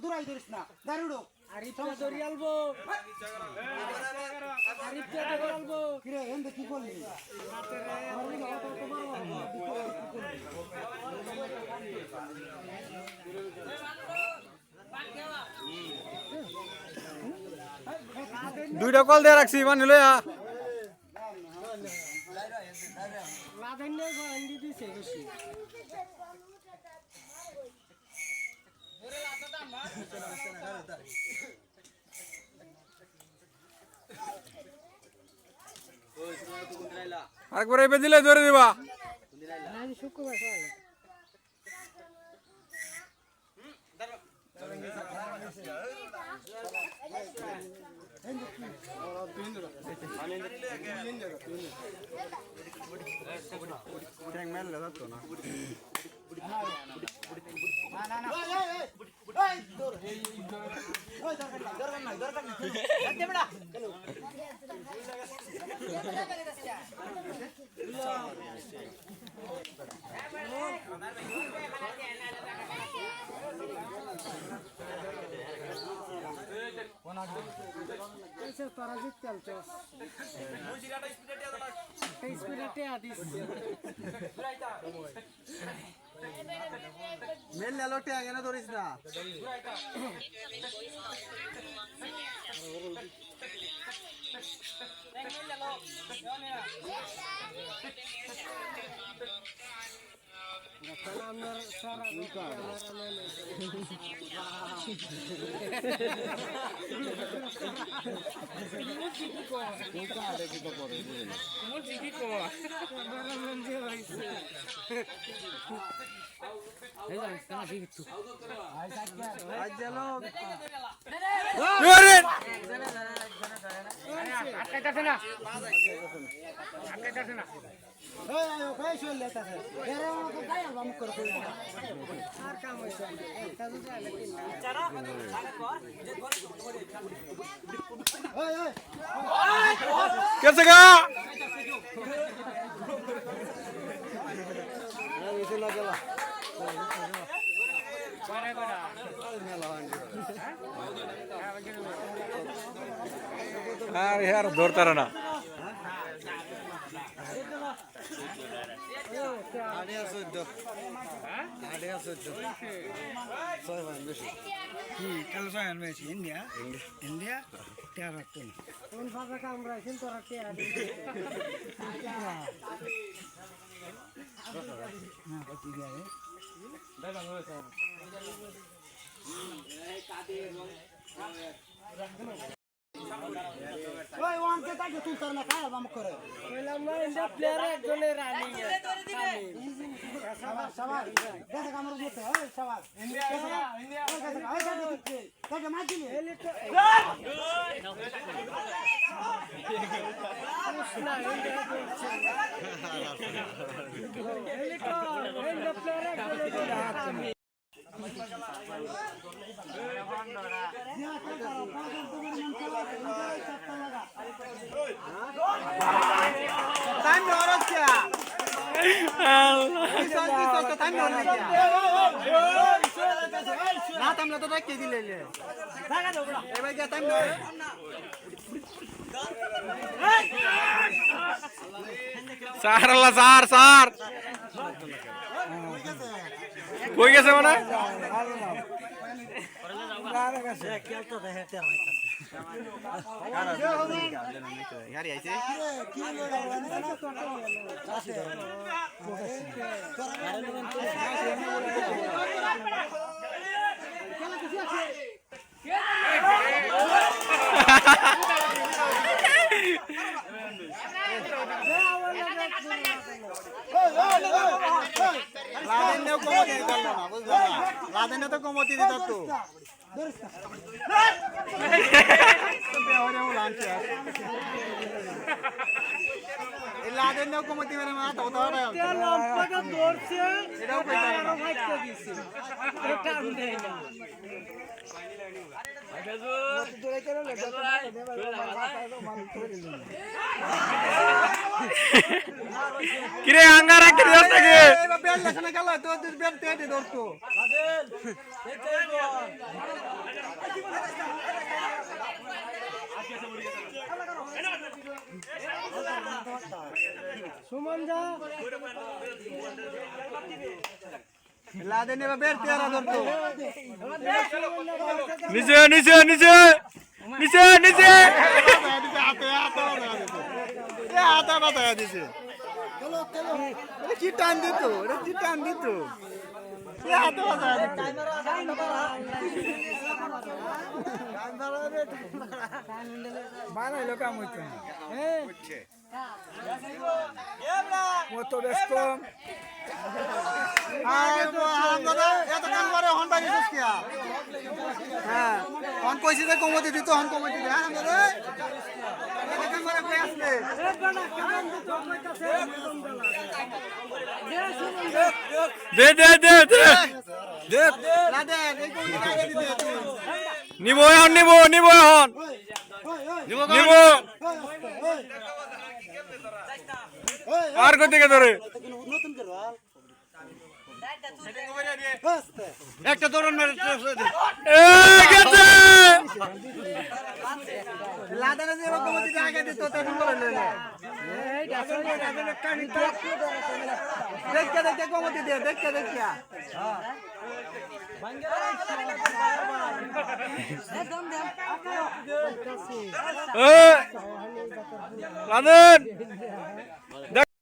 দূরাই ধরিস না দাঁড়ুড়ো আরিফা ধরি আলবো আরিফা ধরি আলবো কিরে এন্ড কি করলি দুইটা কল দিয়ে রাখছি মানে লইয়া লাদেনে গন্ডি দিছে বেশি আরেকবার এবে দিলে ধরে দিবা শুক্রবার তোরা জিততে আলছস স্পিডে আদিস মেল লালোটে আগে না ধরিস না कैसे गा यार दौड़ता रहना इंडिया इंडिया क्या रखते हैं कौन सा काम रखें तो रखते हैं ওই ওয়ানকে তাকে তুলতার না খায় বাম করে কইলাম না ইন্ডিয়া প্লেয়ার একজনে রানিং শাবাশ শাবাশ দেখো আমার মতে ওই শাবাশ ইন্ডিয়া ইন্ডিয়া ওই কাকে মাছিলি না ইন্ডিয়া প্লেয়ার একজনে सार सार सार कोई कैसे बना यार ऐसे লাদেনেও কমতি দিতে পারলো না বুঝলো না লাদেনে তো কমতি দিত তো ধরিস না এই লাদেনেও কমতি মেরে মা তো তো লম্পাটা ধরছে এটাও কইতা না ফাইটটা দিছে এটা আমি দেই না কিরে আঙ্গারা কি ধরতে গে এবার বেল লেখানে গেল তো বেল তেটে ধরতো সুমন যা লাদেনে এবার বেল তেরা ধরতো নিচে নিচে নিচে নিচে নিচে হাতে হাতে এ হাতে বাতায়া দিছে চলো চলো এটা কি টান দিত এটা কি টান দিত এ হাতে বাতায়া দিত বানাইলো কাম হইতো না মতো বেশ কম আরে তো হারামজাদা এত কাম করে হন বাড়ি দিস কি হ্যাঁ হন কইছি যে কমতি দিত হন কমতি দে হারামজাদা এত কাম করে কই আসলে দে দে দে দে দেখ লাদেন এই কমতি লাগে দিতে তুই নিব এখন নিব নিব এখন নিব আর কোথেকে ধরে নতুন করো একটা দরন মেরে এ গেছে লাদেনে যে কমতি দিয়ে আগে দিত তখন বলে লইলে দেখকে দেখকে কমতি দে দেখকে দেখিয়া এ লাদেন